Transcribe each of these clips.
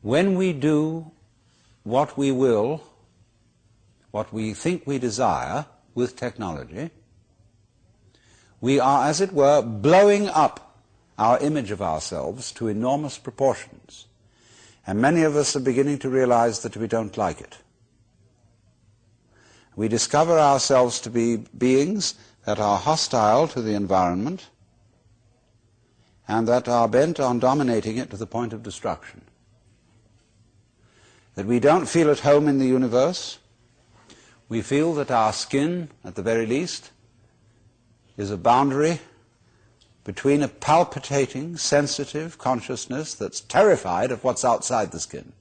When we do what we will, what we think we desire with technology, we are, as it were, blowing up our image of ourselves to enormous proportions. And many of us are beginning to realize that we don't like it. We discover ourselves to be beings that are hostile to the environment and that are bent on dominating it to the point of destruction. That we don't feel at home in the universe. We feel that our skin, at the very least, is a boundary between a palpitating, sensitive consciousness that's terrified of what's outside the skin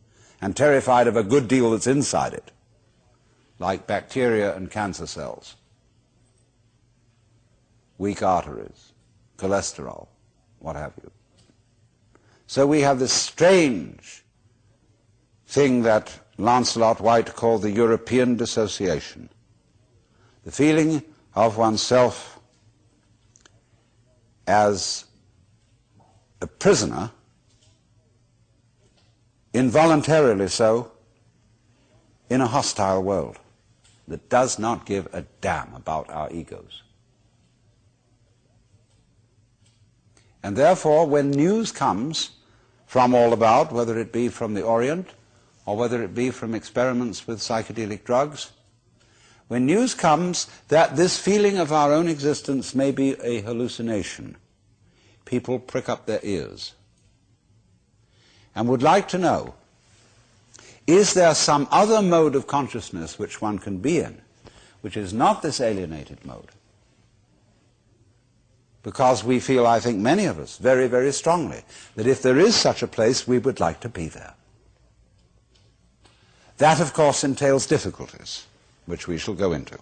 and terrified of a good deal that's inside it, like bacteria and cancer cells, weak arteries, cholesterol, what have you. So we have this strange thing that Lancelot White called the European dissociation, the feeling of oneself as a prisoner, involuntarily so, in a hostile world that does not give a damn about our egos. And therefore, when news comes from all about, whether it be from the Orient or whether it be from experiments with psychedelic drugs, when news comes that this feeling of our own existence may be a hallucination, people prick up their ears and would like to know, is there some other mode of consciousness which one can be in, which is not this alienated mode? Because we feel, I think many of us, very, very strongly, that if there is such a place, we would like to be there. That, of course, entails difficulties, which we shall go into.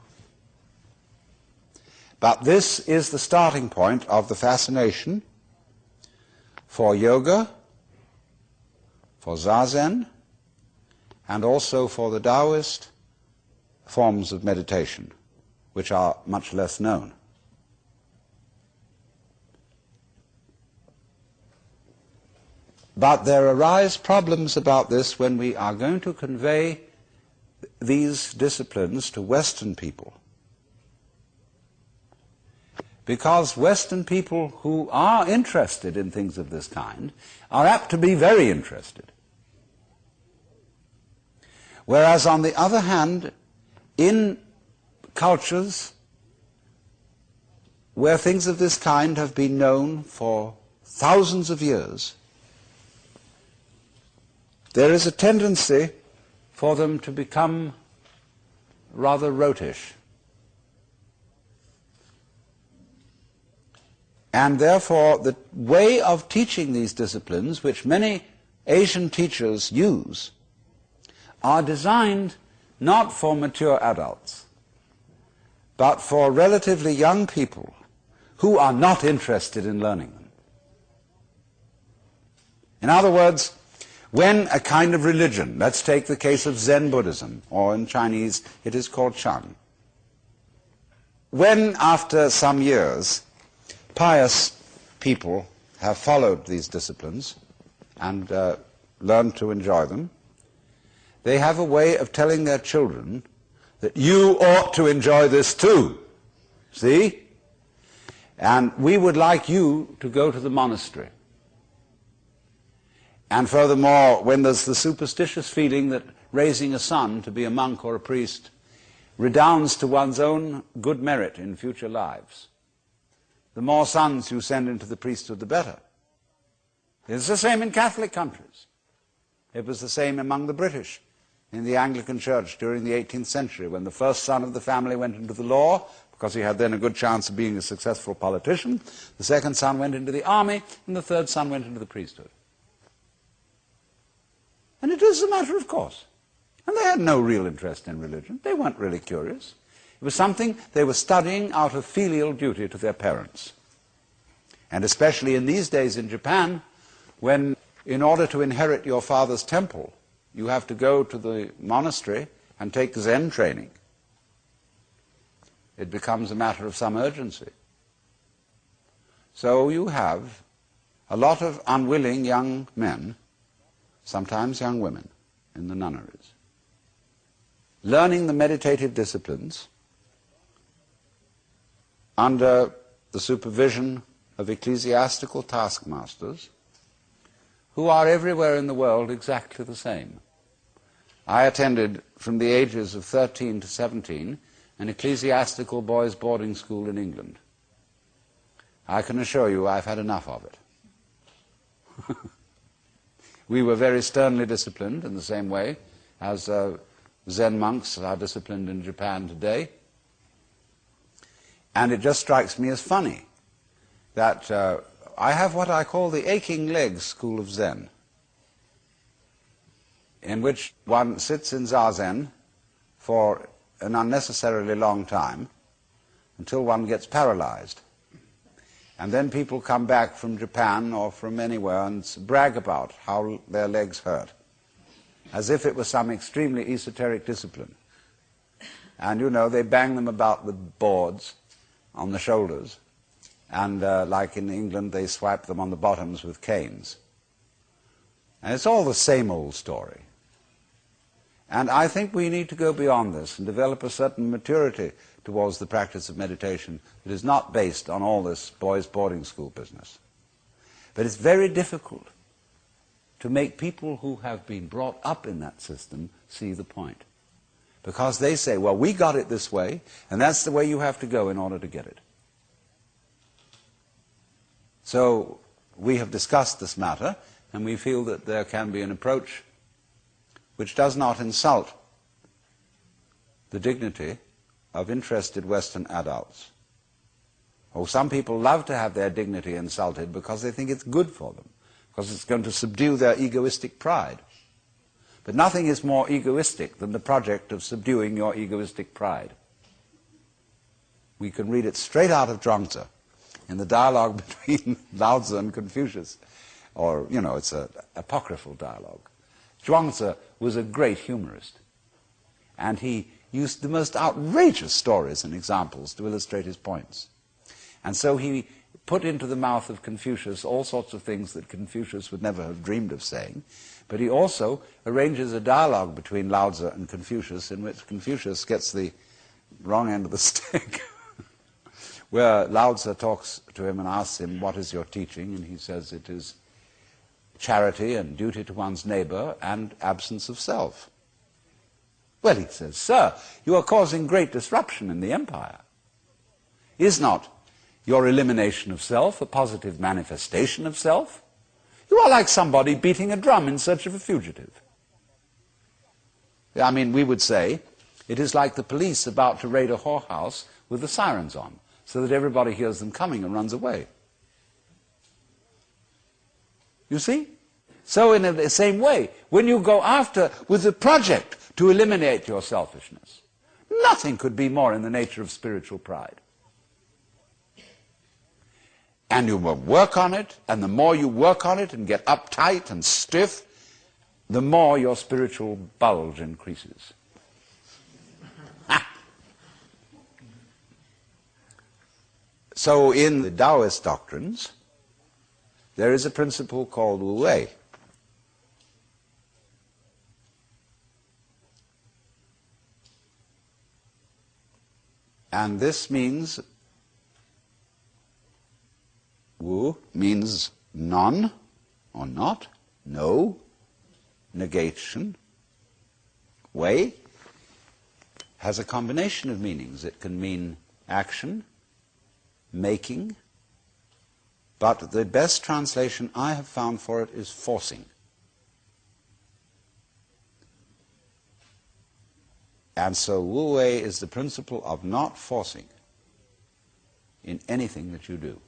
But this is the starting point of the fascination for yoga, for Zazen, and also for the Taoist forms of meditation, which are much less known. But there arise problems about this when we are going to convey these disciplines to Western people. Because Western people who are interested in things of this kind are apt to be very interested. Whereas, on the other hand, in cultures where things of this kind have been known for thousands of years, there is a tendency for them to become rather rotish. And therefore, the way of teaching these disciplines, which many Asian teachers use, are designed not for mature adults, but for relatively young people who are not interested in learning them. In other words, when a kind of religion, let's take the case of Zen Buddhism, or in Chinese it is called Chan, when after some years pious people have followed these disciplines and learned to enjoy them, they have a way of telling their children that you ought to enjoy this too. See? And we would like you to go to the monastery. And furthermore, when there's the superstitious feeling that raising a son to be a monk or a priest redounds to one's own good merit in future lives, the more sons you send into the priesthood, the better. It's the same in Catholic countries. It was the same among the British in the Anglican Church during the 18th century, when the first son of the family went into the law, because he had then a good chance of being a successful politician. The second son went into the army, and the third son went into the priesthood. And it was a matter of course. And they had no real interest in religion. They weren't really curious. It was something they were studying out of filial duty to their parents. And especially in these days in Japan, when in order to inherit your father's temple, you have to go to the monastery and take Zen training, it becomes a matter of some urgency. So you have a lot of unwilling young men sometimes young women, in the nunneries, learning the meditative disciplines under the supervision of ecclesiastical taskmasters who are everywhere in the world exactly the same. I attended, from the ages of 13 to 17, an ecclesiastical boys' boarding school in England. I can assure you I've had enough of it. We were very sternly disciplined in the same way as Zen monks are disciplined in Japan today. And it just strikes me as funny that I have what I call the aching legs school of Zen, in which one sits in Zazen for an unnecessarily long time until one gets paralyzed. And then people come back from Japan or from anywhere and brag about how their legs hurt, as if it was some extremely esoteric discipline. And, you know, they bang them about with boards on the shoulders, and like in England, they swipe them on the bottoms with canes. And it's all the same old story. And I think we need to go beyond this and develop a certain maturity towards the practice of meditation that is not based on all this boys' boarding school business. But it's very difficult to make people who have been brought up in that system see the point. Because they say, well, we got it this way, and that's the way you have to go in order to get it. So we have discussed this matter, and we feel that there can be an approach which does not insult the dignity of interested Western adults. Oh, some people love to have their dignity insulted because they think it's good for them, because it's going to subdue their egoistic pride. But nothing is more egoistic than the project of subduing your egoistic pride. We can read it straight out of Zhuangzi in the dialogue between Lao Tzu and Confucius. Or, you know, it's an apocryphal dialogue. Zhuangzi was a great humorist, and he used the most outrageous stories and examples to illustrate his points. And so he put into the mouth of Confucius all sorts of things that Confucius would never have dreamed of saying, but he also arranges a dialogue between Lao Tzu and Confucius in which Confucius gets the wrong end of the stick, where Lao Tzu talks to him and asks him, what is your teaching? And he says it is charity and duty to one's neighbor and absence of self. Well, he says, sir, you are causing great disruption in the empire. Is not your elimination of self a positive manifestation of self? You are like somebody beating a drum in search of a fugitive. I mean, we would say it is like the police about to raid a whorehouse with the sirens on, so that everybody hears them coming and runs away. You see? So in the same way, when you go after with the project to eliminate your selfishness, nothing could be more in the nature of spiritual pride. And you will work on it, and the more you work on it and get uptight and stiff, the more your spiritual bulge increases. So in the Taoist doctrines, there is a principle called Wu Wei. And this means, Wu means none or not, no, negation. Wei has a combination of meanings. It can mean action, making, but the best translation I have found for it is forcing. And so Wu Wei is the principle of not forcing in anything that you do.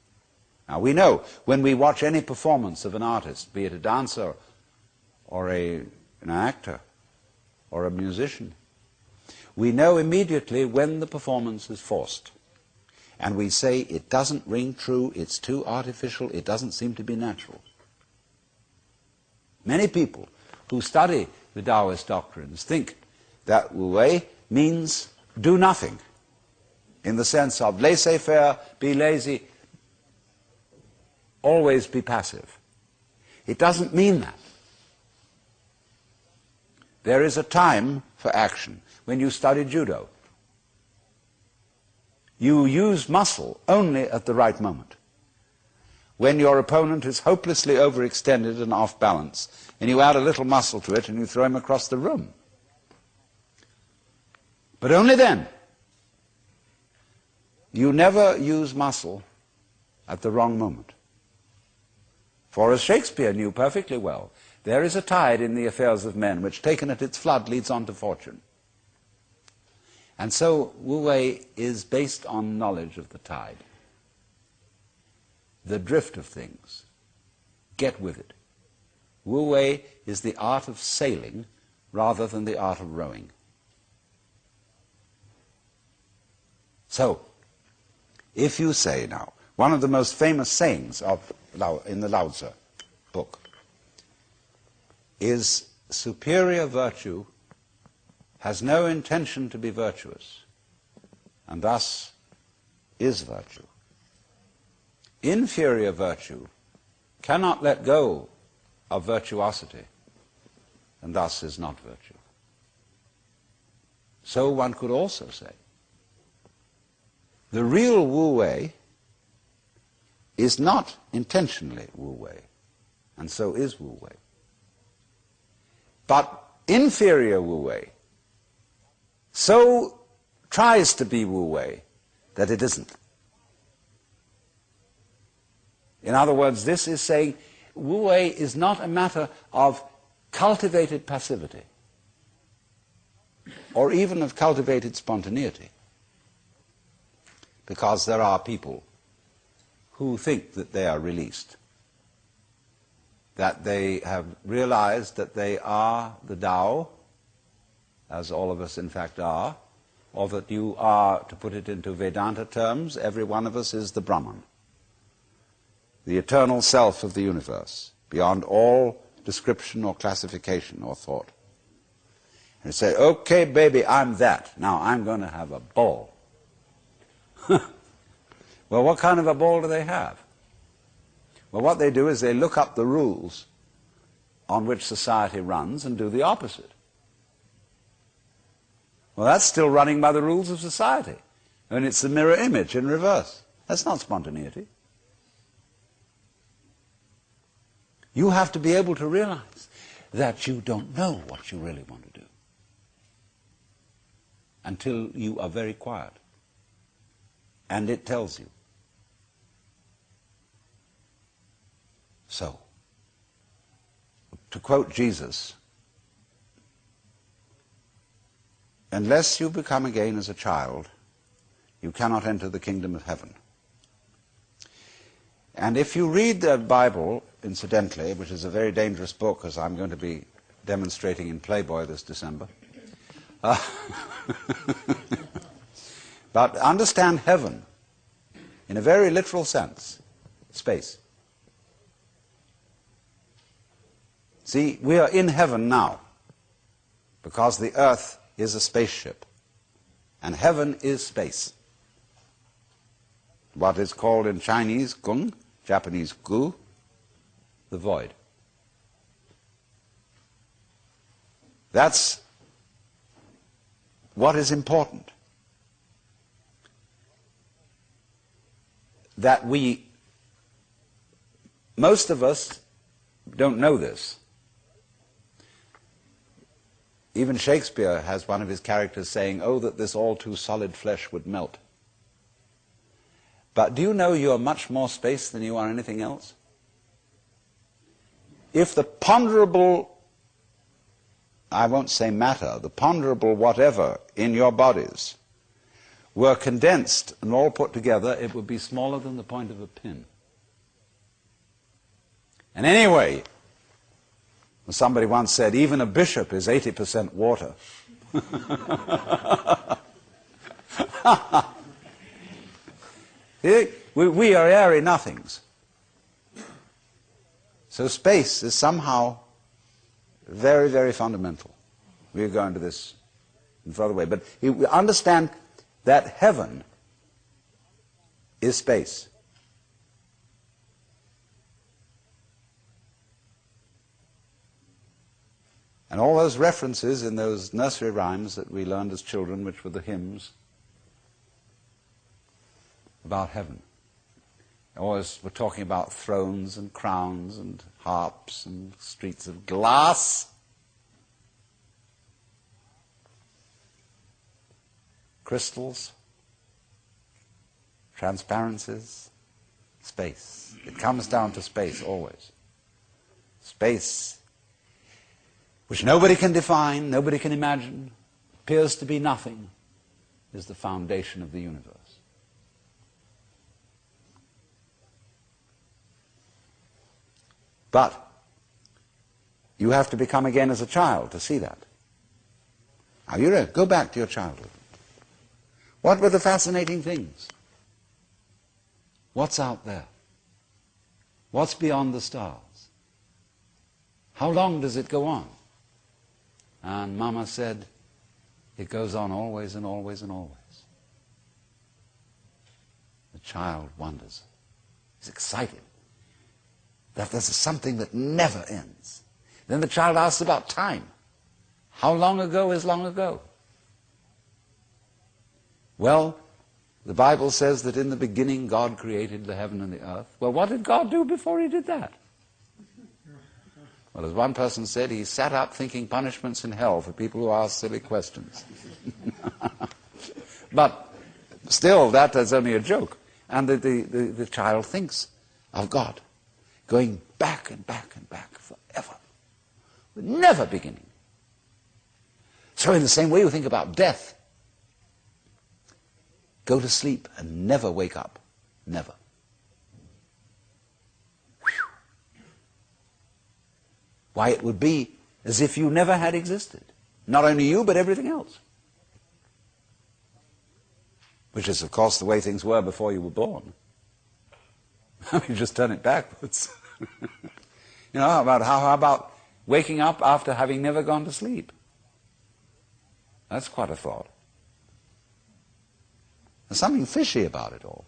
Now we know when we watch any performance of an artist, be it a dancer or an actor or a musician, we know immediately when the performance is forced. And we say it doesn't ring true, it's too artificial, it doesn't seem to be natural. Many people who study the Taoist doctrines think that Wu Wei means do nothing, in the sense of laissez-faire, be lazy, always be passive. It doesn't mean that. There is a time for action. When you study judo, you use muscle only at the right moment. When your opponent is hopelessly overextended and off balance, and you add a little muscle to it and you throw him across the room. But only then. You never use muscle at the wrong moment. For as Shakespeare knew perfectly well, there is a tide in the affairs of men which, taken at its flood, leads on to fortune. And so Wu Wei is based on knowledge of the tide, the drift of things. Get with it. Wu Wei is the art of sailing rather than the art of rowing. So, if you say now, one of the most famous sayings in the Lao Tzu book is, superior virtue has no intention to be virtuous, and thus is virtue. Inferior virtue cannot let go of virtuosity, and thus is not virtue. So one could also say, the real Wu Wei is not intentionally Wu Wei, and so is Wu Wei. But inferior Wu Wei so tries to be Wu Wei that it isn't. In other words, this is saying Wu Wei is not a matter of cultivated passivity or even of cultivated spontaneity, because there are people who think that they are released, that they have realized that they are the Tao, as all of us in fact are, or that you are, to put it into Vedanta terms, every one of us is the Brahman, the eternal self of the universe, beyond all description or classification or thought. And you say, okay, baby, I'm that. Now I'm going to have a ball. Well, what kind of a ball do they have? Well, what they do is they look up the rules on which society runs and do the opposite. Well, that's still running by the rules of society. And it's the mirror image in reverse. That's not spontaneity. You have to be able to realize that you don't know what you really want to do until you are very quiet. And it tells you. So, to quote Jesus, unless you become again as a child, you cannot enter the kingdom of heaven. And if you read the Bible, incidentally, which is a very dangerous book, as I'm going to be demonstrating in Playboy this December, but understand heaven in a very literal sense, space. See, we are in heaven now because the earth is a spaceship and heaven is space. What is called in Chinese Gung, Japanese Gu, the void. That's what is important. That most of us don't know this. Even Shakespeare has one of his characters saying, "Oh, that this all too solid flesh would melt." But do you know you are much more space than you are anything else? If the ponderable, I won't say matter, the ponderable whatever in your bodies were condensed and all put together, it would be smaller than the point of a pin. And anyway, somebody once said, even a bishop is 80% water. We are airy nothings. So space is somehow very, very fundamental. We'll go into this in further way. But we understand that heaven is space. And And all those references in those nursery rhymes that we learned as children, which were the hymns about heaven, always were talking about thrones and crowns and harps and streets of glass, crystals, transparencies, space. It comes down to space always. Space, which nobody can define, nobody can imagine, appears to be nothing, is the foundation of the universe. But you have to become again as a child to see that. Now you go back to your childhood. What were the fascinating things? What's out there? What's beyond the stars? How long does it go on? And Mama said, it goes on always and always and always. The child wonders. He's excited that there's something that never ends. Then the child asks about time. How long ago is long ago? Well, the Bible says that in the beginning God created the heaven and the earth. Well, what did God do before he did that? Well, as one person said, he sat up thinking punishments in hell for people who ask silly questions. But still, that is only a joke. And the child thinks of God going back and back and back forever, with never beginning. So in the same way you think about death. Go to sleep and never wake up. Never. Whew. Why, it would be as if you never had existed. Not only you, but everything else. Which is, of course, the way things were before you were born. You just turn it backwards. You know, how about waking up after having never gone to sleep? That's quite a thought. There's something fishy about it all.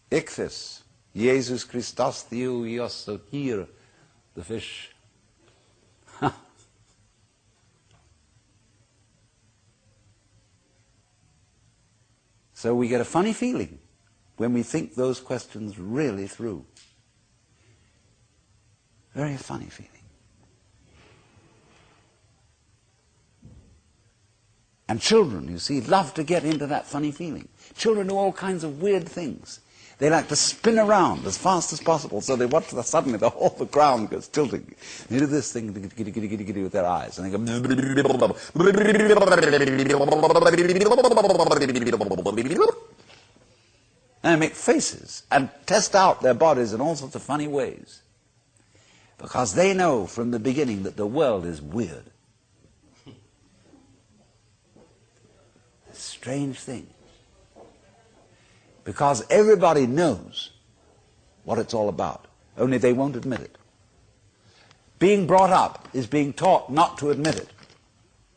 Ichthys, Jesus Christus Theou Ios, here, the fish. So we get a funny feeling when we think those questions really through. Very funny feeling. And children, you see, love to get into that funny feeling. Children do all kinds of weird things. They like to spin around as fast as possible, so they watch suddenly the whole ground goes tilting. They do this thing with their eyes, and they go, and they make faces and test out their bodies in all sorts of funny ways, because they know from the beginning that the world is weird. A strange thing. Because everybody knows what it's all about, only they won't admit it. Being brought up is being taught not to admit it,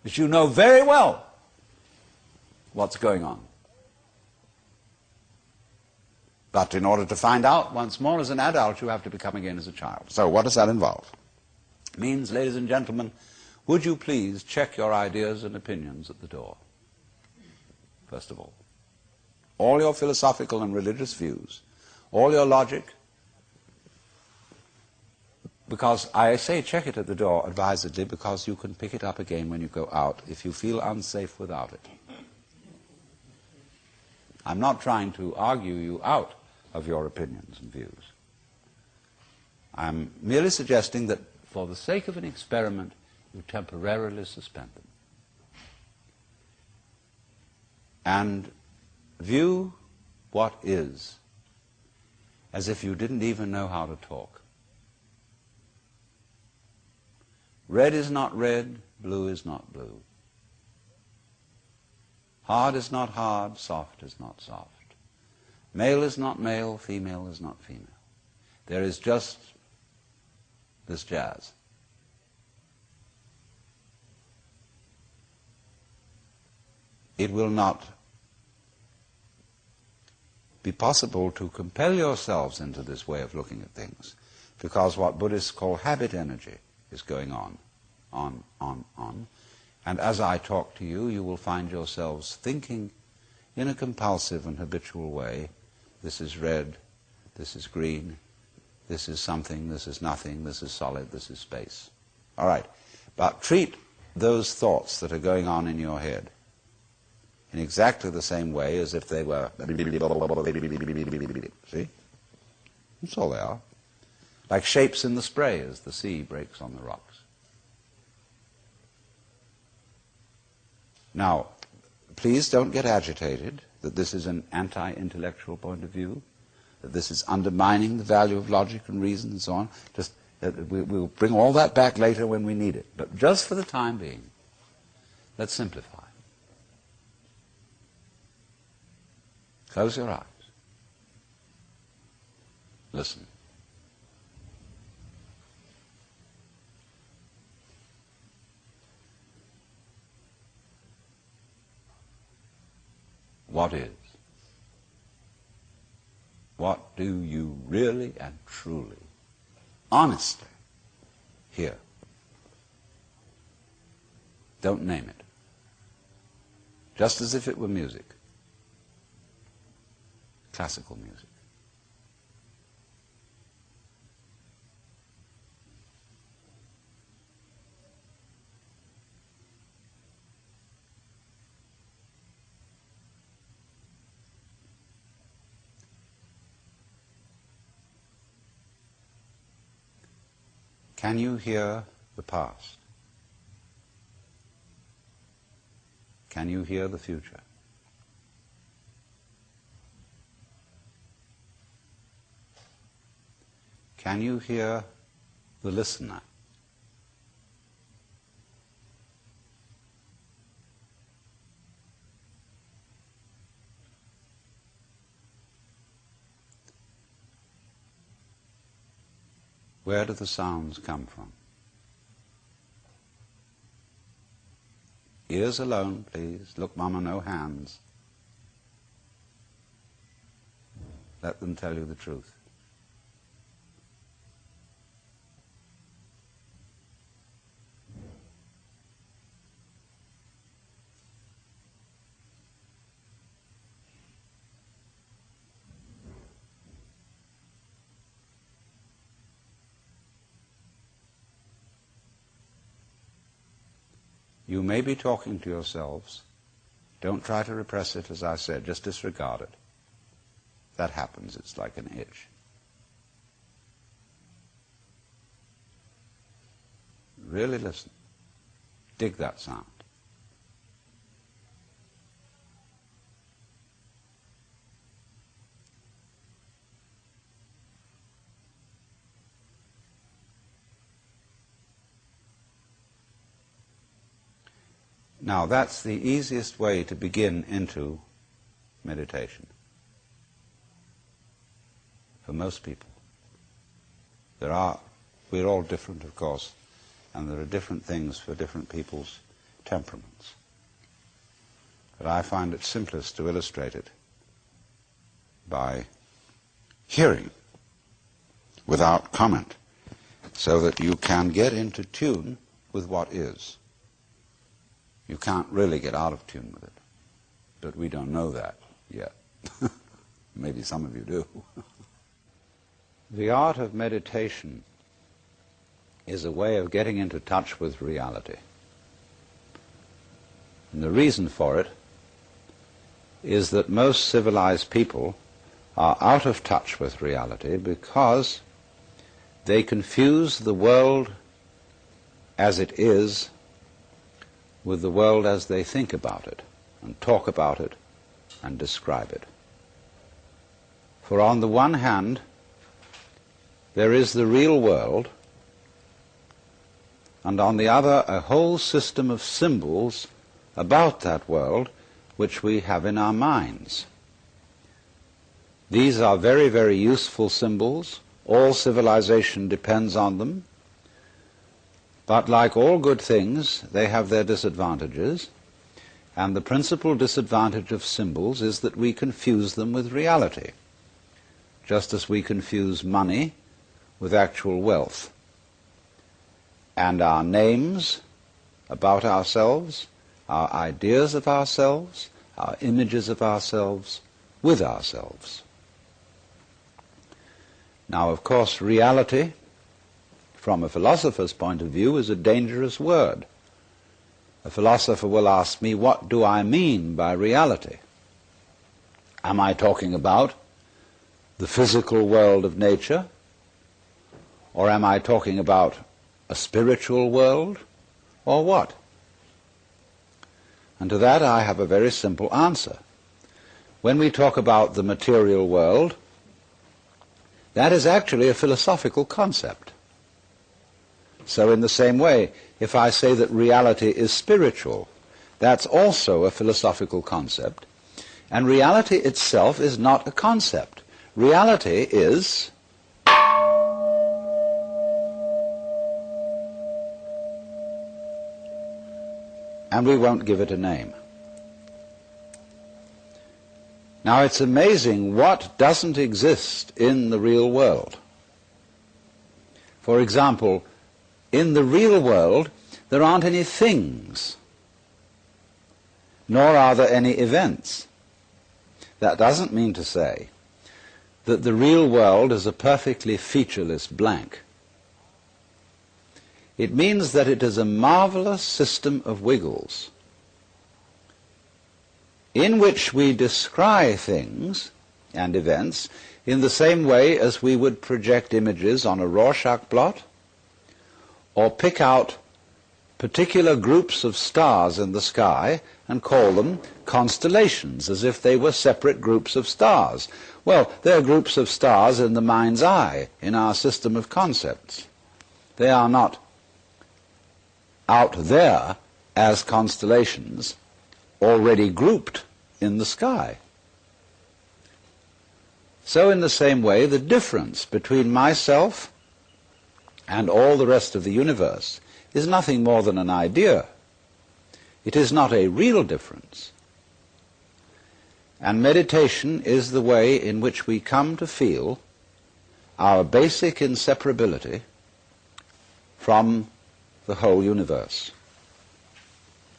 but you know very well what's going on. But in order to find out once more as an adult, you have to become again as a child. So what does that involve? It means, ladies and gentlemen, would you please check your ideas and opinions at the door, first of all. All your philosophical and religious views, all your logic, because I say check it at the door advisedly, because you can pick it up again when you go out if you feel unsafe without it. I'm not trying to argue you out of your opinions and views. I'm merely suggesting that for the sake of an experiment, you temporarily suspend them. And view what is as if you didn't even know how to talk. Red is not red, blue is not blue. Hard is not hard, soft is not soft. Male is not male, female is not female. There is just this jazz. It will not be possible to compel yourselves into this way of looking at things because what Buddhists call habit energy is going on. And as I talk to you, you will find yourselves thinking in a compulsive and habitual way, this is red, this is green, this is something, this is nothing, this is solid, this is space. All right, but treat those thoughts that are going on in your head in exactly the same way as if they were, see? That's all they are. Like shapes in the spray as the sea breaks on the rocks. Now, please don't get agitated that this is an anti-intellectual point of view, that this is undermining the value of logic and reason and so on. Just we'll bring all that back later when we need it. But just for the time being, let's simplify. Close your eyes. Listen. What is? What do you really and truly, honestly, hear? Don't name it. Just as if it were music. Classical music. Can you hear the past? Can you hear the future? Can you hear the listener? Where do the sounds come from? Ears alone, please. Look, Mama, no hands. Let them tell you the truth. You may be talking to yourselves. Don't try to repress it, as I said. Just disregard it. That happens. It's like an itch. Really listen. Dig that sound. Now, that's the easiest way to begin into meditation for most people. We're all different, of course, and there are different things for different people's temperaments. But I find it simplest to illustrate it by hearing without comment, so that you can get into tune with what is. You can't really get out of tune with it, but we don't know that yet. Maybe some of you do. The art of meditation is a way of getting into touch with reality. And the reason for it is that most civilized people are out of touch with reality because they confuse the world as it is with the world as they think about it, and talk about it, and describe it. For on the one hand, there is the real world, and on the other, a whole system of symbols about that world which we have in our minds. These are very, very useful symbols. All civilization depends on them. But like all good things, they have their disadvantages, and the principal disadvantage of symbols is that we confuse them with reality. Just as we confuse money with actual wealth. And our names about ourselves, our ideas of ourselves, our images of ourselves, with ourselves. Now, of course, reality, from a philosopher's point of view, is a dangerous word. A philosopher will ask me, what do I mean by reality? Am I talking about the physical world of nature? Or am I talking about a spiritual world? Or what? And to that I have a very simple answer. When we talk about the material world, that is actually a philosophical concept. So in the same way, if I say that reality is spiritual, that's also a philosophical concept. And reality itself is not a concept. Reality is and we won't give it a name. Now, it's amazing what doesn't exist in the real world. For example, in the real world, there aren't any things, nor are there any events. That doesn't mean to say that the real world is a perfectly featureless blank. It means that it is a marvelous system of wiggles in which we descry things and events in the same way as we would project images on a Rorschach blot or pick out particular groups of stars in the sky and call them constellations, as if they were separate groups of stars. Well, they're groups of stars in the mind's eye, in our system of concepts. They are not out there as constellations already grouped in the sky. So in the same way, the difference between myself and all the rest of the universe is nothing more than an idea. It is not a real difference. And meditation is the way in which we come to feel our basic inseparability from the whole universe.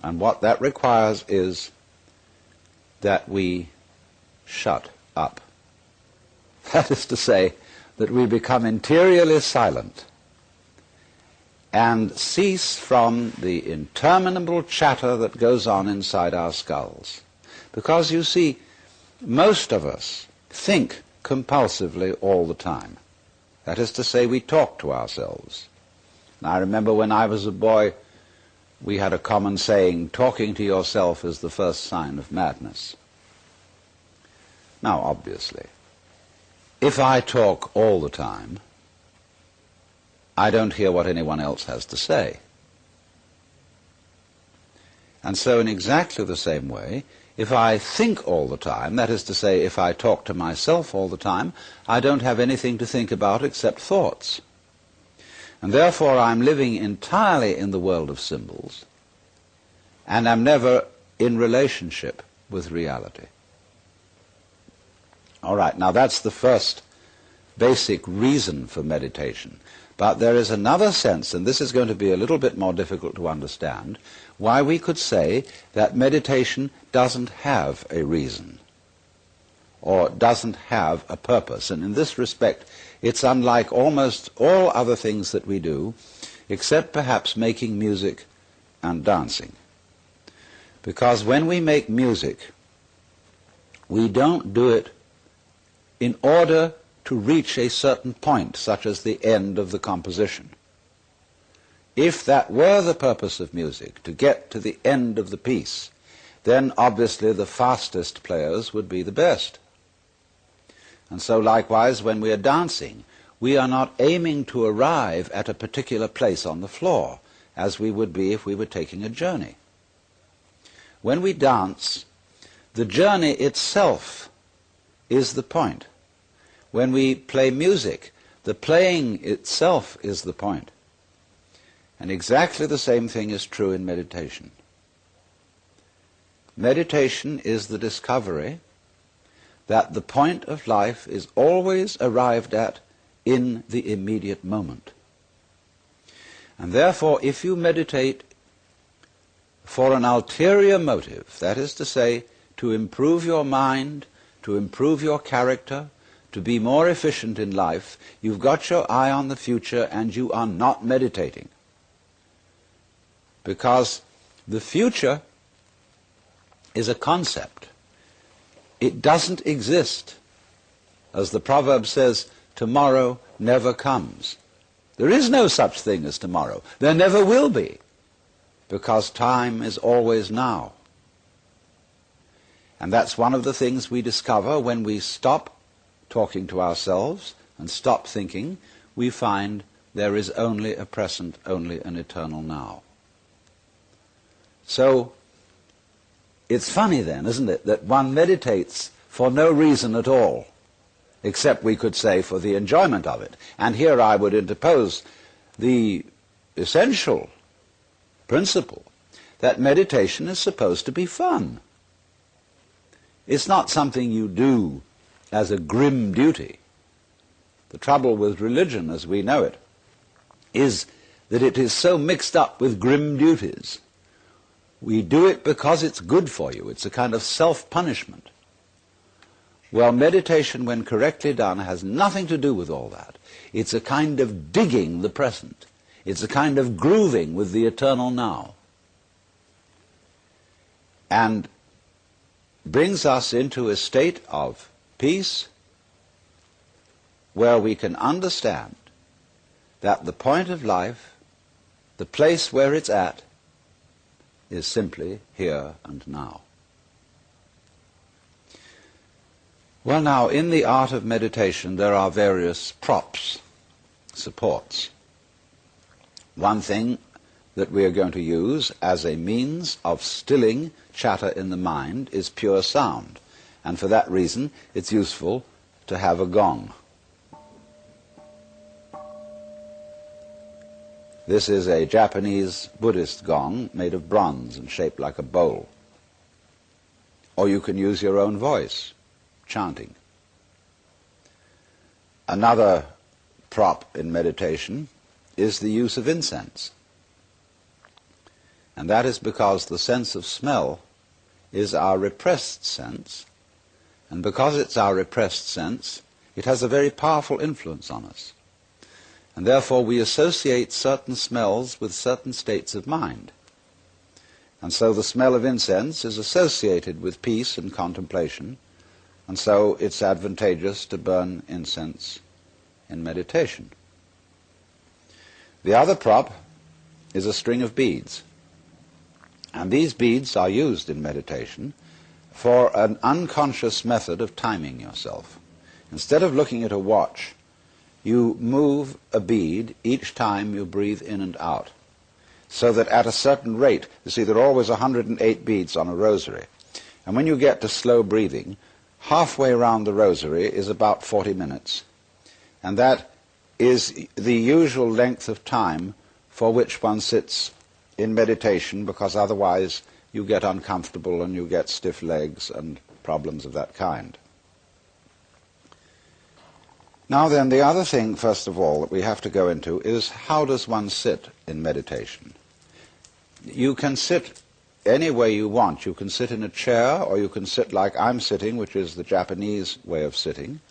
And what that requires is that we shut up. That is to say, that we become interiorly silent and cease from the interminable chatter that goes on inside our skulls. Because, you see, most of us think compulsively all the time. That is to say, we talk to ourselves. And I remember when I was a boy, we had a common saying, talking to yourself is the first sign of madness. Now, obviously, if I talk all the time, I don't hear what anyone else has to say. And so in exactly the same way, if I think all the time, that is to say, if I talk to myself all the time, I don't have anything to think about except thoughts. And therefore I'm living entirely in the world of symbols, and I'm never in relationship with reality. All right, now that's the first basic reason for meditation. But there is another sense, and this is going to be a little bit more difficult to understand, why we could say that meditation doesn't have a reason or doesn't have a purpose. And in this respect, it's unlike almost all other things that we do, except perhaps making music and dancing. Because when we make music, we don't do it in order to reach a certain point, such as the end of the composition. If that were the purpose of music, to get to the end of the piece, then obviously the fastest players would be the best. And so likewise, when we are dancing, we are not aiming to arrive at a particular place on the floor, as we would be if we were taking a journey. When we dance, the journey itself is the point. When we play music, the playing itself is the point. And exactly the same thing is true in meditation. Meditation is the discovery that the point of life is always arrived at in the immediate moment. And therefore, if you meditate for an ulterior motive, that is to say, to improve your mind, to improve your character, to be more efficient in life, you've got your eye on the future and you are not meditating. Because the future is a concept. It doesn't exist. As the proverb says, tomorrow never comes. There is no such thing as tomorrow. There never will be, because time is always now. And that's one of the things we discover when we stop talking to ourselves and stop thinking. We find there is only a present, only an eternal now. So it's funny then, isn't it, that one meditates for no reason at all, except, we could say, for the enjoyment of it. And here I would interpose the essential principle that meditation is supposed to be fun. It's not something you do as a grim duty. The trouble with religion, as we know it, is that it is so mixed up with grim duties. We do it because it's good for you. It's a kind of self-punishment. Well, meditation, when correctly done, has nothing to do with all that. It's a kind of digging the present. It's a kind of grooving with the eternal now. And brings us into a state of peace where we can understand that the point of life, the place where it's at, is simply here and now. Well, now, in the art of meditation, there are various props, supports. One thing that we are going to use as a means of stilling chatter in the mind is pure sound. And for that reason, it's useful to have a gong. This is a Japanese Buddhist gong made of bronze and shaped like a bowl. Or you can use your own voice, chanting. Another prop in meditation is the use of incense. And that is because the sense of smell is our repressed sense, and because it's our repressed sense, it has a very powerful influence on us. And therefore we associate certain smells with certain states of mind. And so the smell of incense is associated with peace and contemplation, and so it's advantageous to burn incense in meditation. The other prop is a string of beads. And these beads are used in meditation for an unconscious method of timing yourself. Instead of looking at a watch, you move a bead each time you breathe in and out, so that at a certain rate, you see, there are always 108 beads on a rosary. And when you get to slow breathing, halfway around the rosary is about 40 minutes. And that is the usual length of time for which one sits in meditation, because otherwise you get uncomfortable and you get stiff legs and problems of that kind. Now then, the other thing, first of all, that we have to go into is how does one sit in meditation? You can sit any way you want. You can sit in a chair, or you can sit like I'm sitting, which is the Japanese way of sitting,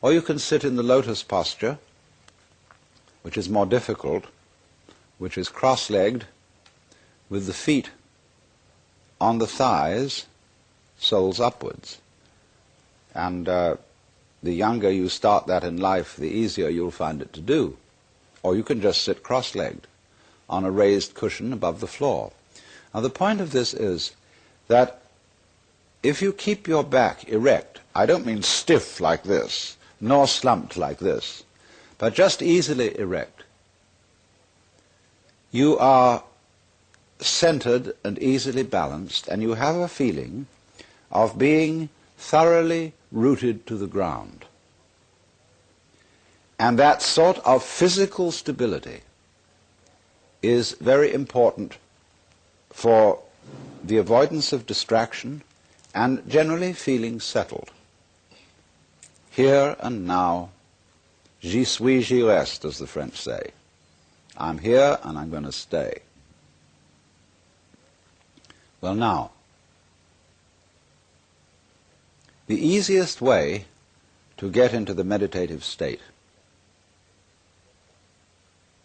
or you can sit in the lotus posture, which is more difficult, which is cross-legged, with the feet on the thighs, soles upwards. And the younger you start that in life, the easier you'll find it to do. Or you can just sit cross-legged on a raised cushion above the floor. Now the point of this is that if you keep your back erect, I don't mean stiff like this, nor slumped like this, but just easily erect, you are centered and easily balanced, and you have a feeling of being thoroughly rooted to the ground. And that sort of physical stability is very important for the avoidance of distraction and generally feeling settled. Here and now, J'y suis, j'y reste, as the French say. I'm here and I'm going to stay. Well now, the easiest way to get into the meditative state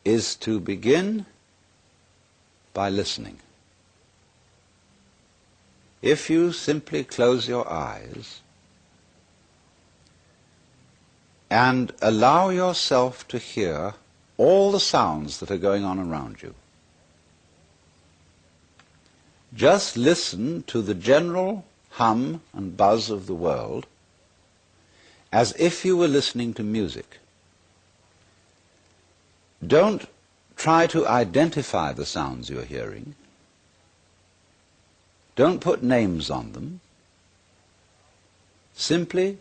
is to begin by listening. If you simply close your eyes and allow yourself to hear all the sounds that are going on around you, just listen to the general hum and buzz of the world as if you were listening to music. Don't try to identify the sounds you're hearing. Don't put names on them. Simply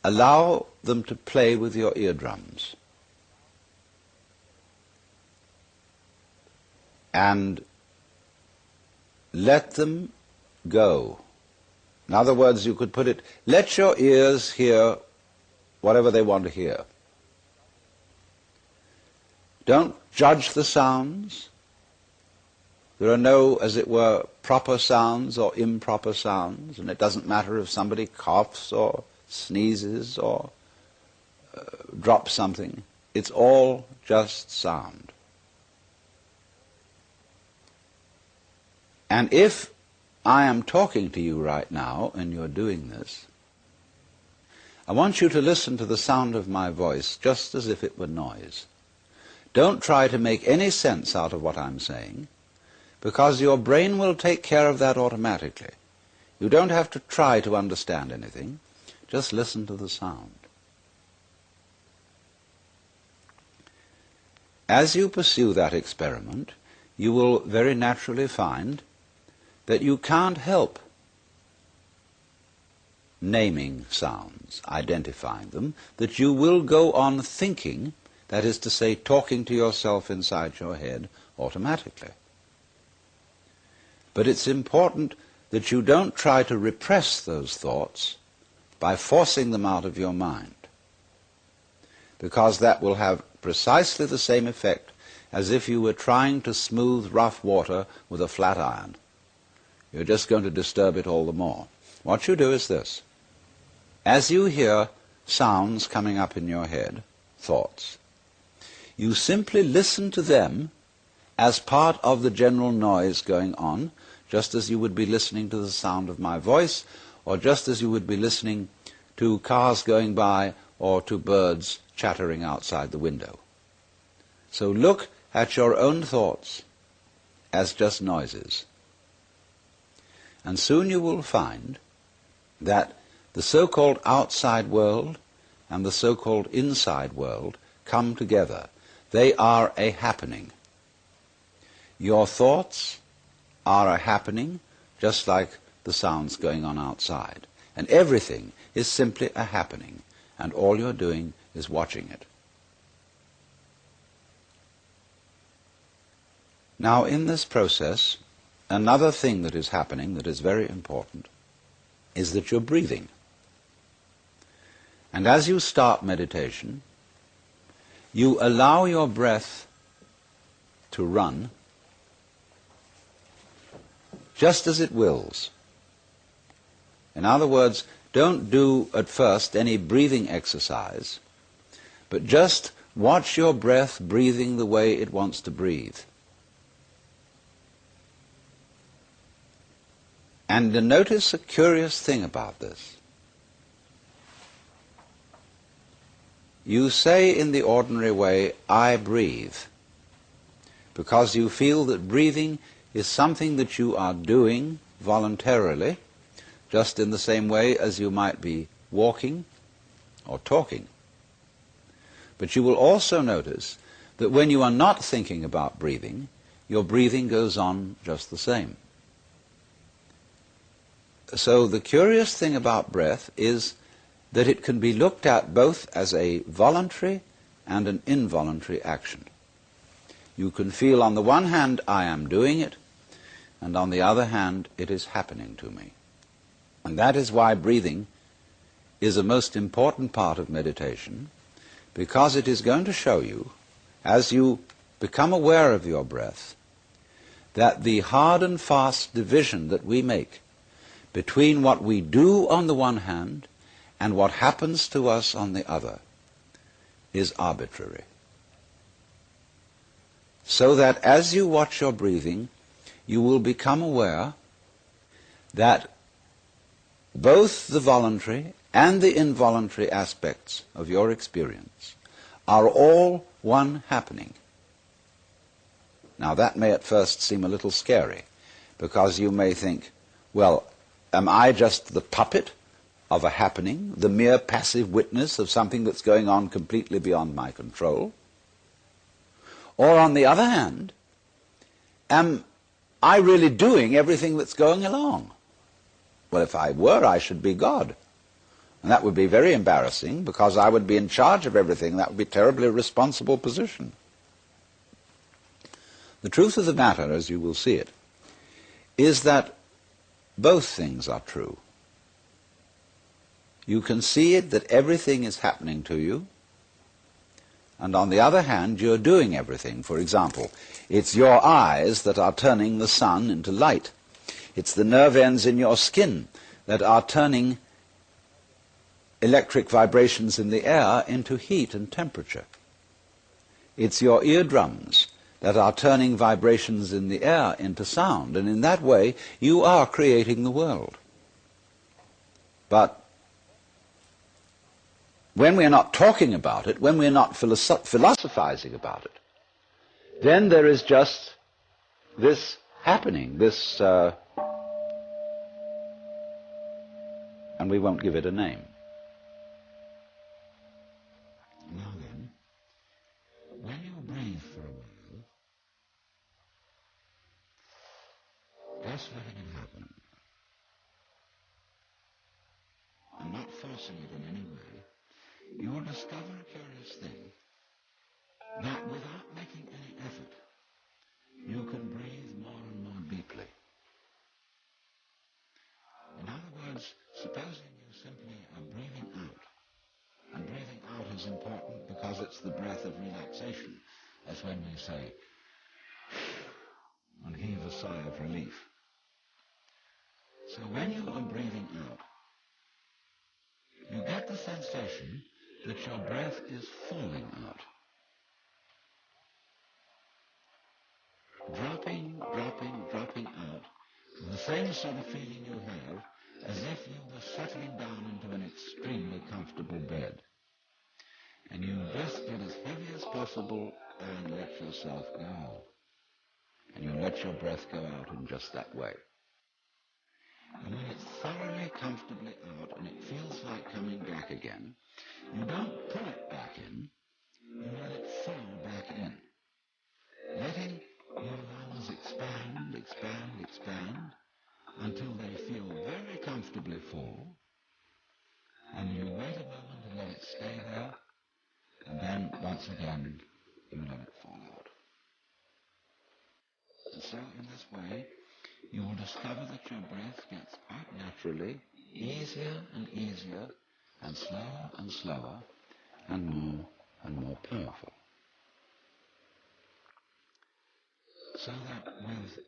allow them to play with your eardrums. And let them go. In other words, you could put it, let your ears hear whatever they want to hear. Don't judge the sounds. There are no, as it were, proper sounds or improper sounds, and it doesn't matter if somebody coughs or sneezes or drops something. It's all just sound. And if I am talking to you right now and you're doing this, I want you to listen to the sound of my voice just as if it were noise. Don't try to make any sense out of what I'm saying, because your brain will take care of that automatically. You don't have to try to understand anything. Just listen to the sound. As you pursue that experiment, you will very naturally find that you can't help naming sounds, identifying them, that you will go on thinking, that is to say, talking to yourself inside your head automatically. But it's important that you don't try to repress those thoughts by forcing them out of your mind, because that will have precisely the same effect as if you were trying to smooth rough water with a flat iron. You're just going to disturb it all the more. What you do is this. As you hear sounds coming up in your head, thoughts, you simply listen to them as part of the general noise going on, just as you would be listening to the sound of my voice, or just as you would be listening to cars going by or to birds chattering outside the window. So look at your own thoughts as just noises. And soon you will find that the so-called outside world and the so-called inside world come together. They are a happening. Your thoughts are a happening, just like the sounds going on outside. And everything is simply a happening, and all you're doing is watching it. Now, in this process, another thing that is happening that is very important is that you're breathing. And as you start meditation, you allow your breath to run just as it wills. In other words, don't do at first any breathing exercise, but just watch your breath breathing the way it wants to breathe. And notice a curious thing about this. You say in the ordinary way, I breathe, because you feel that breathing is something that you are doing voluntarily, just in the same way as you might be walking or talking. But you will also notice that when you are not thinking about breathing, your breathing goes on just the same. So the curious thing about breath is that it can be looked at both as a voluntary and an involuntary action. You can feel on the one hand, I am doing it, and on the other hand, it is happening to me. And that is why breathing is a most important part of meditation, because it is going to show you, as you become aware of your breath, that the hard and fast division that we make between what we do on the one hand and what happens to us on the other is arbitrary. So that as you watch your breathing, you will become aware that both the voluntary and the involuntary aspects of your experience are all one happening. Now that may at first seem a little scary, because you may think, well, am I just the puppet of a happening, the mere passive witness of something that's going on completely beyond my control? Or on the other hand, am I really doing everything that's going along? Well, if I were, I should be God. And that would be very embarrassing, because I would be in charge of everything. That would be a terribly responsible position. The truth of the matter, as you will see it, is that both things are true. You can see it that everything is happening to you, and on the other hand, you're doing everything. For example, it's your eyes that are turning the sun into light. It's the nerve ends in your skin that are turning electric vibrations in the air into heat and temperature. It's your eardrums that are turning vibrations in the air into sound, and in that way you are creating the world. But when we're not talking about it, when we're not philosophizing about it, then there is just this happening, this, and we won't give it a name. Now then, when you breathe for a while, just letting it happen, and not forcing it in any way, you will discover a curious thing, that without making any effort, you can breathe more and more deeply. In other words, supposing you simply are breathing out, and breathing out is important because it's the breath of relaxation, as when we say, and heave a sigh of relief. So when you are breathing out, you get the sensation that your breath is falling out. Dropping, dropping, dropping out, with the same sort of feeling you have as if you were settling down into an extremely comfortable bed. And you just get as heavy as possible and let yourself go. And you let your breath go out in just that way. And when it's thoroughly comfortably out and it feels like coming back again, you don't pull it back in, you let it fall back in. Letting your lungs expand, expand, expand, until they feel very comfortably full, and you wait a moment and let it stay there, and then once again you let it fall out. And so in this way you will discover that your breath gets quite naturally easier and easier, and slower, and more powerful. So that with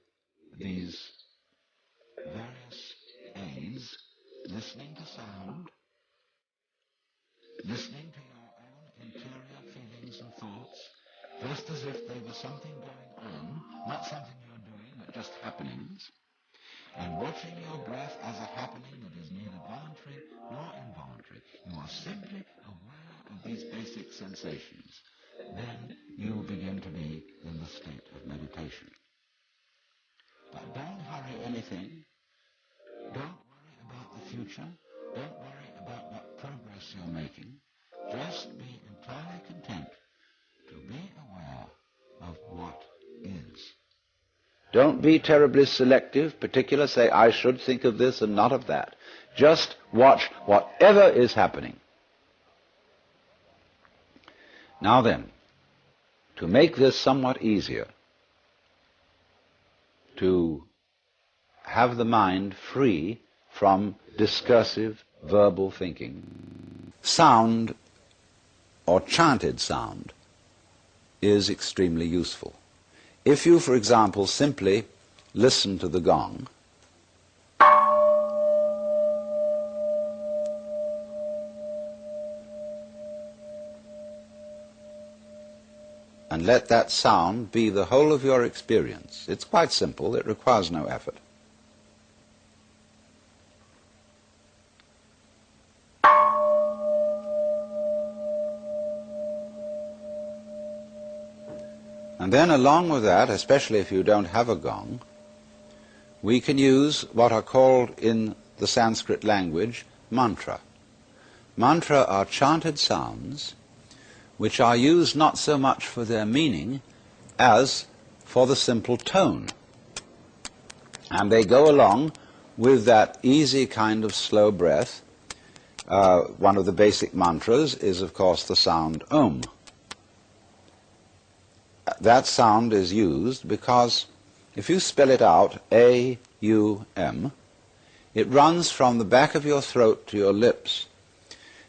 these various aids, listening to sound, listening to your own interior feelings and thoughts, just as if there was something going on, not something you're doing, but just happenings, and watching your breath as a happening that is neither voluntary nor involuntary, you are simply aware of these basic sensations, then you will begin to be in the state of meditation. But don't hurry anything. Don't worry about the future. Don't worry about what progress you're making. Just be entirely content to be aware of what is. Don't be terribly selective, particular, say, I should think of this and not of that. Just watch whatever is happening. Now then, to make this somewhat easier, to have the mind free from discursive verbal thinking, sound or chanted sound is extremely useful. If you, for example, simply listen to the gong, and let that sound be the whole of your experience. It's quite simple, it requires no effort. And then along with that, especially if you don't have a gong, we can use what are called in the Sanskrit language mantra. Mantra are chanted sounds which are used not so much for their meaning as for the simple tone. And they go along with that easy kind of slow breath. One of the basic mantras is, of course, the sound Om. That sound is used because if you spell it out, A-U-M, it runs from the back of your throat to your lips,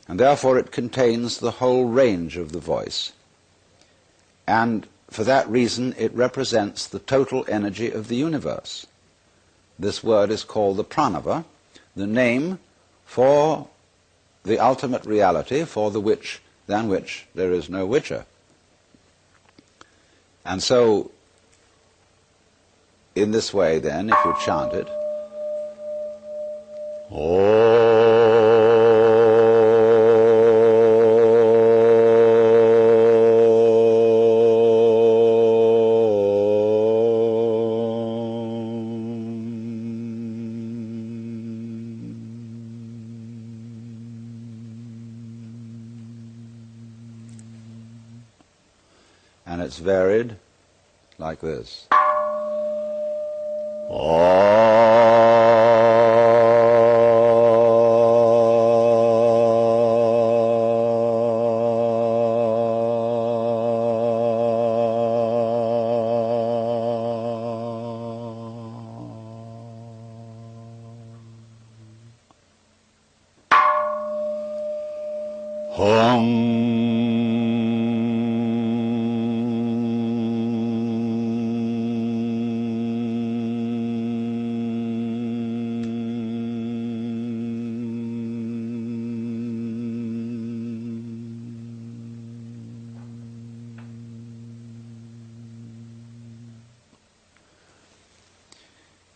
and therefore it contains the whole range of the voice. And for that reason, it represents the total energy of the universe. This word is called the pranava, the name for the ultimate reality, for the which, than which there is no whicher. And so, in this way then, if you chant it, and it's varied like this.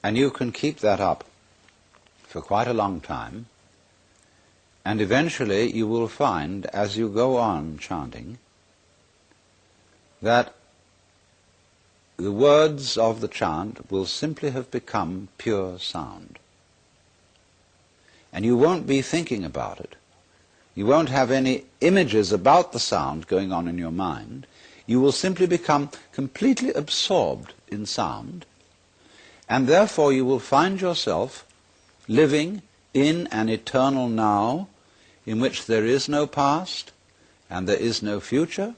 And you can keep that up for quite a long time, and eventually you will find, as you go on chanting, that the words of the chant will simply have become pure sound. And you won't be thinking about it. You won't have any images about the sound going on in your mind. You will simply become completely absorbed in sound, and therefore you will find yourself living in an eternal now in which there is no past and there is no future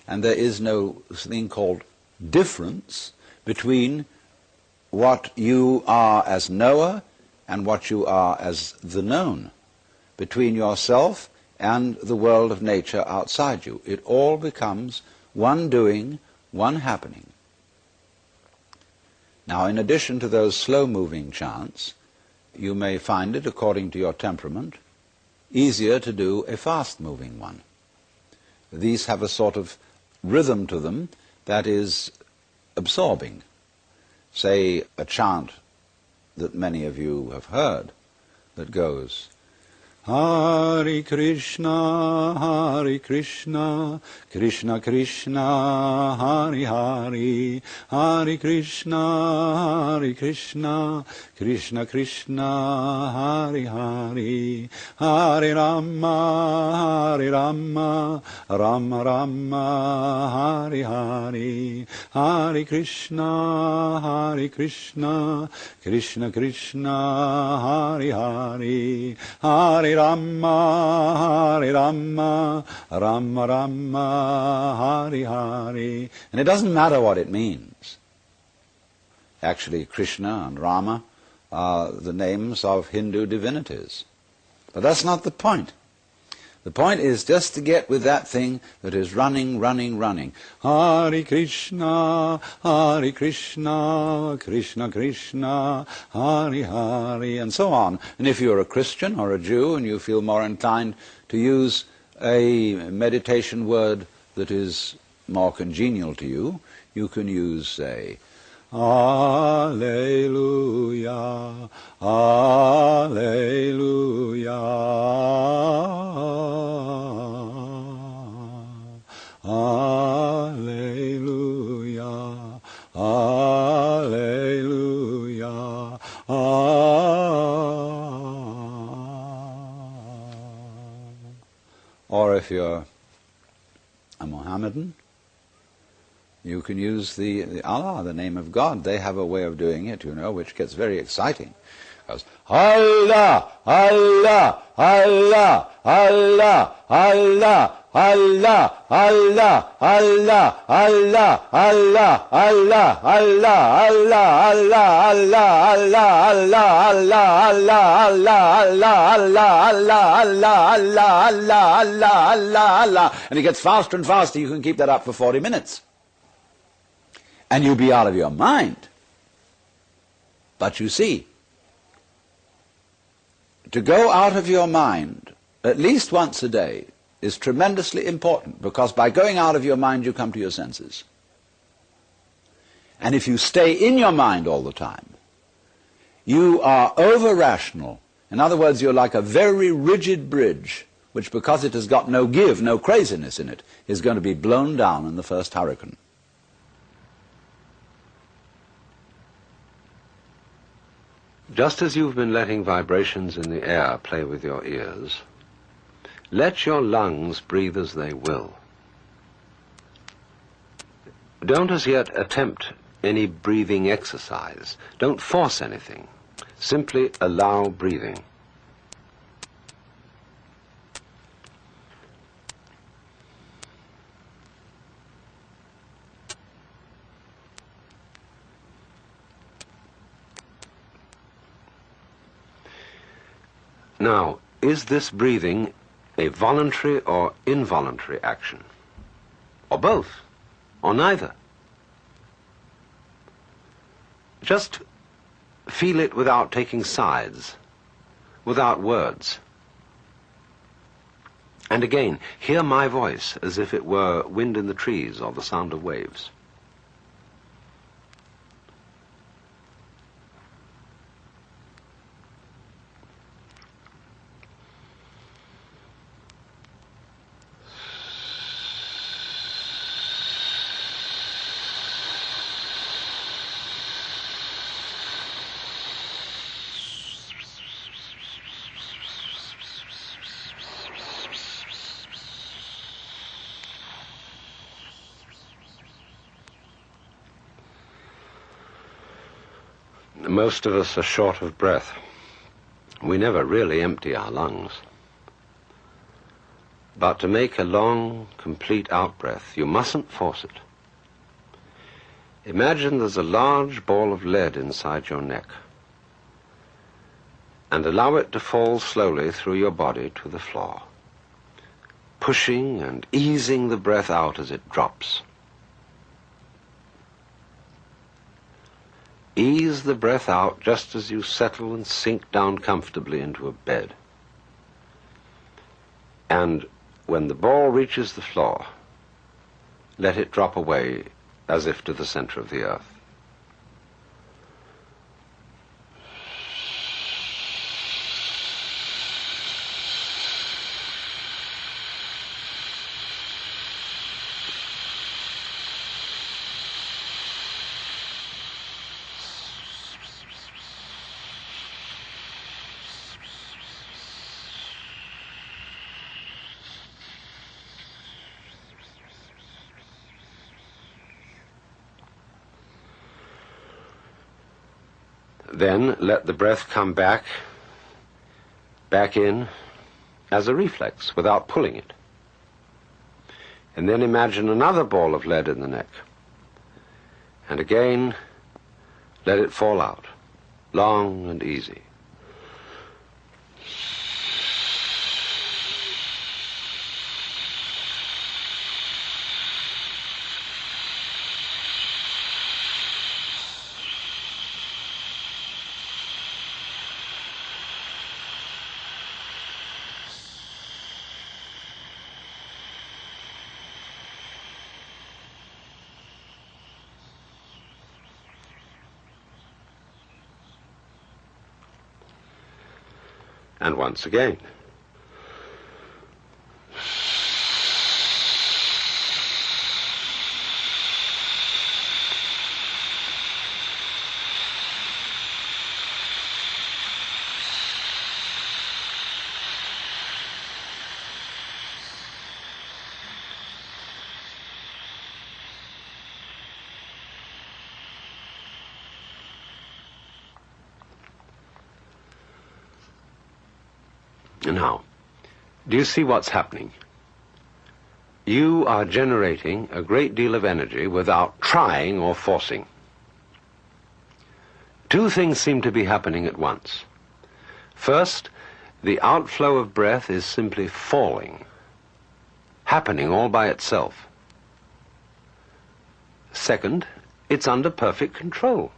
and there is no thing called difference between what you are as knower and what you are as the known, between yourself and the world of nature outside you. It all becomes one doing, one happening. Now, in addition to those slow-moving chants, you may find it, according to your temperament, easier to do a fast-moving one. These have a sort of rhythm to them that is absorbing. Say, a chant that many of you have heard that goes, Hare Krishna, Krishna Krishna, Hare Hare, Hare Krishna, Krishna Krishna, Hare Hare, Hare Rama, Rama Rama, Hare Hare, Hare Krishna, Krishna Krishna, Hare Hare, Hare Rama, Rama Rama, Hare Hare. And it doesn't matter what it means. Actually, Krishna and Rama are the names of Hindu divinities. But that's not the point. The point is just to get with that thing that is running, running, running. Hare Krishna, Krishna Krishna, Hare Hare, and so on. And if you're a Christian or a Jew and you feel more inclined to use a meditation word that is more congenial to you, you can use, say, Alleluia, Alleluia, Alleluia, Alleluia, Or if you're a Mohammedan, you can use the Allah, the name of God. They have a way of doing it, you know, which gets very exciting. It goes, Allah, Allah, Allah, Allah, Allah, Allah, Allah, Allah, Allah, Allah, Allah, Allah, Allah, Allah, Allah, Allah, Allah, Allah, Allah, and it gets faster and faster. You can keep that up for 40 minutes. And you'll be out of your mind. But you see, to go out of your mind at least once a day is tremendously important, because by going out of your mind you come to your senses. And if you stay in your mind all the time, you are over-rational. In other words, you're like a very rigid bridge, which, because it has got no give, no craziness in it, is going to be blown down in the first hurricane. Just as you've been letting vibrations in the air play with your ears, let your lungs breathe as they will. Don't as yet attempt any breathing exercise. Don't force anything. Simply allow breathing. Now, is this breathing a voluntary or involuntary action? Or both? Or neither? Just feel it without taking sides, without words. And again, hear my voice as if it were wind in the trees or the sound of waves. Most of us are short of breath. We never really empty our lungs. But to make a long, complete out-breath, you mustn't force it. Imagine there's a large ball of lead inside your neck, and allow it to fall slowly through your body to the floor, pushing and easing the breath out as it drops. Ease the breath out just as you settle and sink down comfortably into a bed. And when the ball reaches the floor, let it drop away as if to the center of the earth. Then let the breath come back in as a reflex without pulling it. And then imagine another ball of lead in the neck. And again, let it fall out, long and easy. And once again. Now, do you see what's happening? You are generating a great deal of energy without trying or forcing. Two things seem to be happening at once. First, the outflow of breath is simply falling, happening all by itself. Second, it's under perfect control.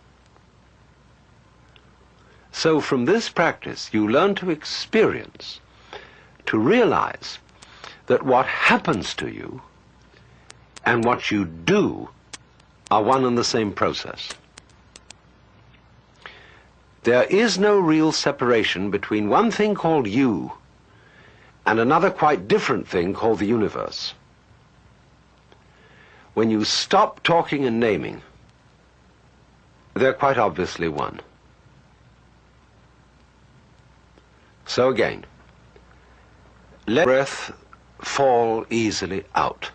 So from this practice, you learn to experience, to realize that what happens to you and what you do are one and the same process. There is no real separation between one thing called you and another quite different thing called the universe. When you stop talking and naming, they're quite obviously one. So again, let breath fall easily out.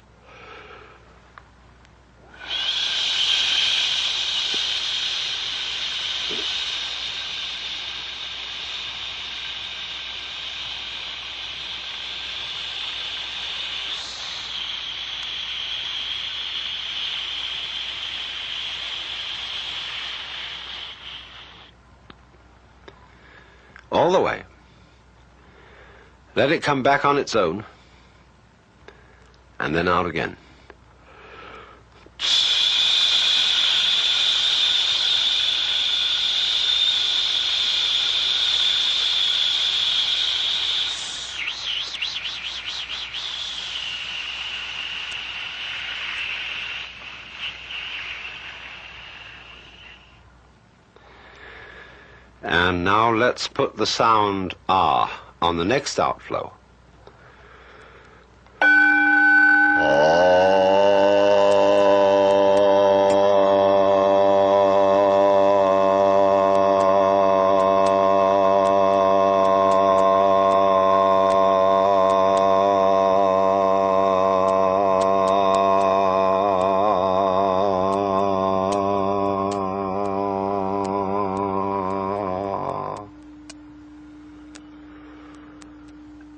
All the way. Let it come back on its own, and then out again. And now let's put the sound ah on the next outflow.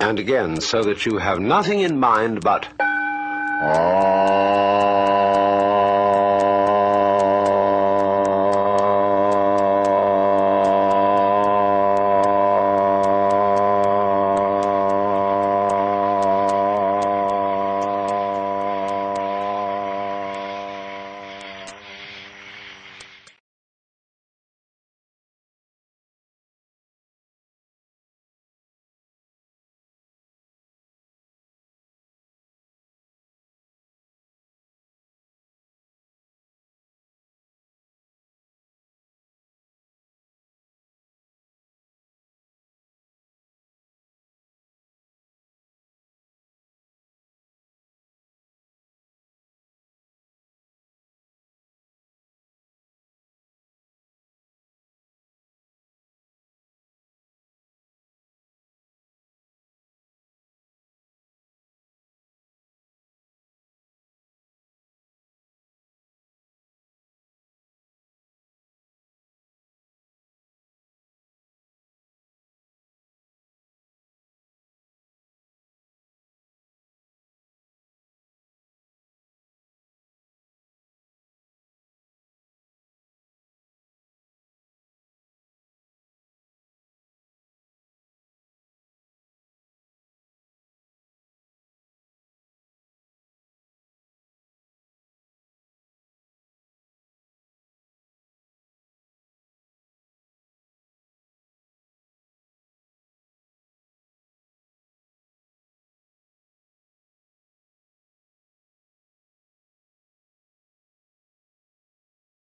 And again, so that you have nothing in mind but